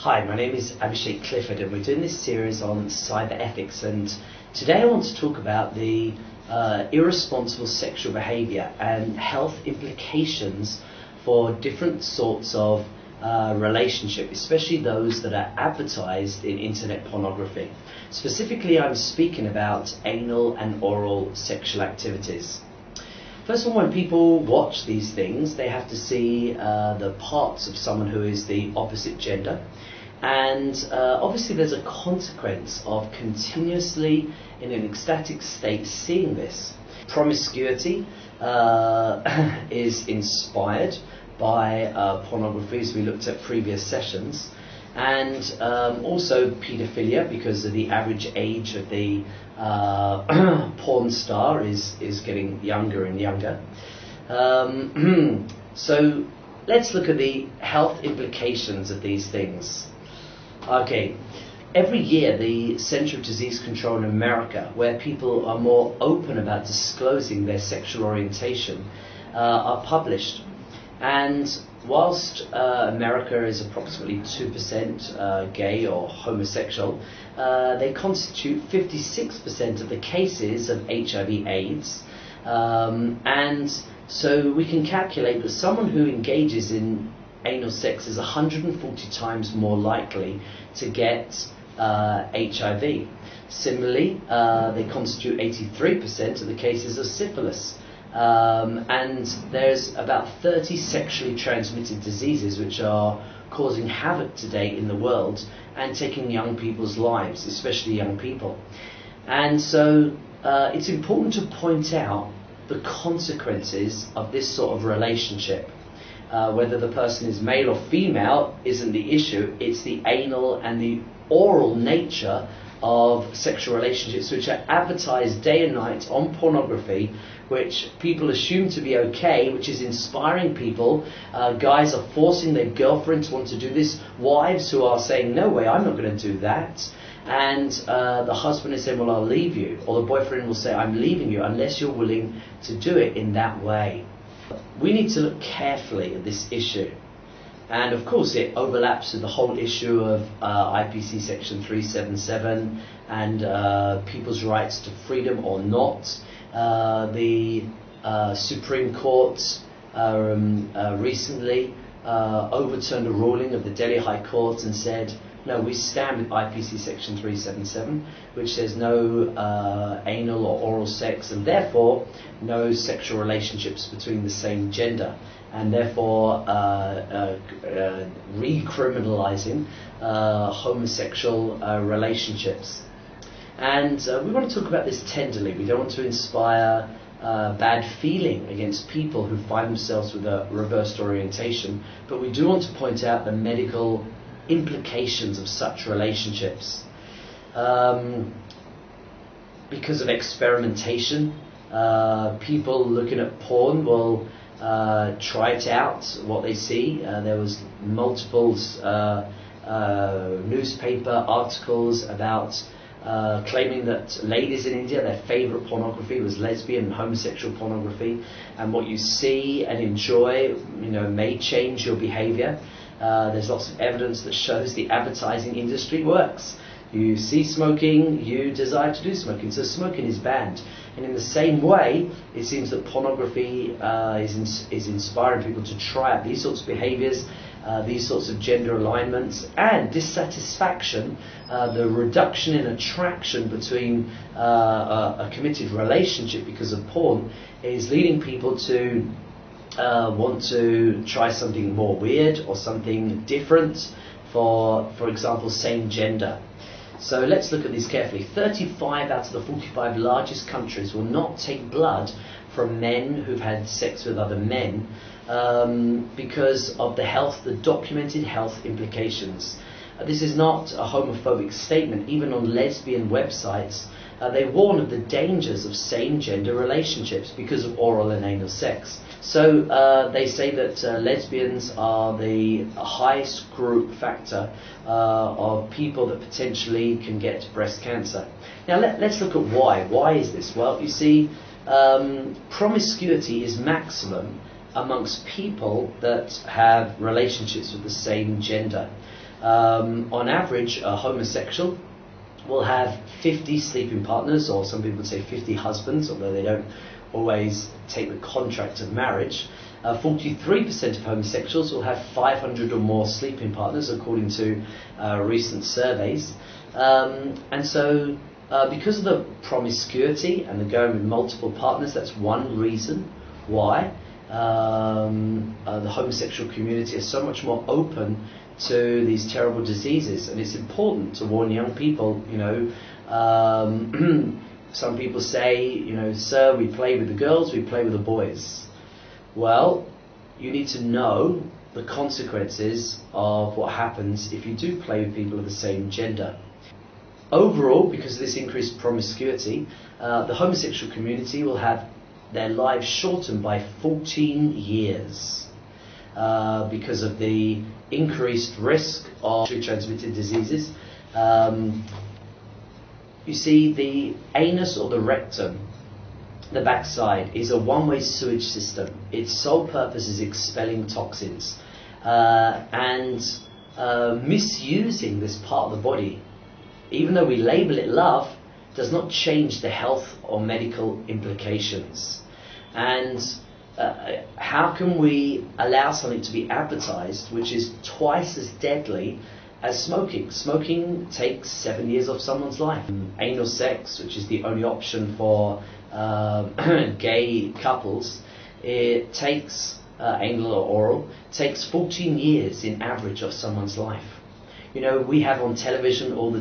Hi, my name is Abhishek Clifford and we're doing this series on cyber ethics, and today I want to talk about the irresponsible sexual behaviour and health implications for different sorts of relationship, especially those that are advertised in internet pornography. Specifically, I'm speaking about anal and oral sexual activities. First of all, when people watch these things, they have to see the parts of someone who is the opposite gender. And obviously there's a consequence of continuously in an ecstatic state seeing this. Promiscuity is inspired by pornography, as we looked at previous sessions, and also paedophilia, because of the average age of the porn star is getting younger and younger. So let's look at the health implications of these things. Okay, every year the Center of Disease Control in America, where people are more open about disclosing their sexual orientation, are published. And whilst America is approximately 2% gay or homosexual, they constitute 56% of the cases of HIV/AIDS. And so we can calculate that someone who engages in anal sex is 140 times more likely to get HIV. Similarly, they constitute 83% of the cases of syphilis. And there's about 30 sexually transmitted diseases which are causing havoc today in the world and taking young people's lives, especially young people. And so it's important to point out the consequences of this sort of relationship. Whether the person is male or female isn't the issue, it's the anal and the oral nature of sexual relationships which are advertised day and night on pornography, which people assume to be okay, which is inspiring people. Guys are forcing their girlfriend to want to do this, wives who are saying, no way, I'm not going to do that. And the husband is saying, well, I'll leave you. Or the boyfriend will say, I'm leaving you unless you're willing to do it in that way. We need to look carefully at this issue. And of course it overlaps with the whole issue of IPC section 377 and people's rights to freedom or not. The Supreme Court recently overturned a ruling of the Delhi High Court and said, no, we stand with IPC section 377, which says no anal or oral sex, and therefore no sexual relationships between the same gender, and therefore recriminalizing homosexual relationships. And we want to talk about this tenderly. We don't want to inspire bad feeling against people who find themselves with a reversed orientation, but we do want to point out the medical implications of such relationships. Because of experimentation, people looking at porn will try it out, what they see. There was multiple newspaper articles about claiming that ladies in India, their favourite pornography was lesbian and homosexual pornography, and what you see and enjoy, may change your behaviour. There's lots of evidence that shows the advertising industry works. You see smoking, you desire to do smoking, so smoking is banned. And in the same way, it seems that pornography is inspiring people to try out these sorts of behaviours, these sorts of gender alignments, and dissatisfaction, the reduction in attraction between a committed relationship because of porn is leading people to want to try something more weird or something different for example, same gender. So let's look at these carefully. 35 out of the 45 largest countries will not take blood from men who've had sex with other men because of the documented health implications. This is not a homophobic statement. Even on lesbian websites, they warn of the dangers of same-gender relationships because of oral and anal sex. So they say that lesbians are the highest group factor of people that potentially can get breast cancer. Now let's look at why. Why is this? Well, you see, promiscuity is maximum amongst people that have relationships with the same gender. On average, a homosexual will have 50 sleeping partners, or some people would say 50 husbands, although they don't always take the contract of marriage. 43% of homosexuals will have 500 or more sleeping partners, according to recent surveys. And so, because of the promiscuity and the going with multiple partners, that's one reason why the homosexual community is so much more open to these terrible diseases. And it's important to warn young people, some people say, sir, we play with the girls, we play with the boys. Well, you need to know the consequences of what happens if you do play with people of the same gender. Overall, because of this increased promiscuity, the homosexual community will have their lives shortened by 14 years because of the increased risk of sexually transmitted diseases. You see, the anus or the rectum, the backside, is a one-way sewage system. Its sole purpose is expelling toxins. And misusing this part of the body, even though we label it love, does not change the health or medical implications. And how can we allow something to be advertised which is twice as deadly as smoking? Smoking takes 7 years off someone's life. Anal sex, which is the only option for gay couples, it takes, anal or oral, takes 14 years in average of someone's life. We have on television all the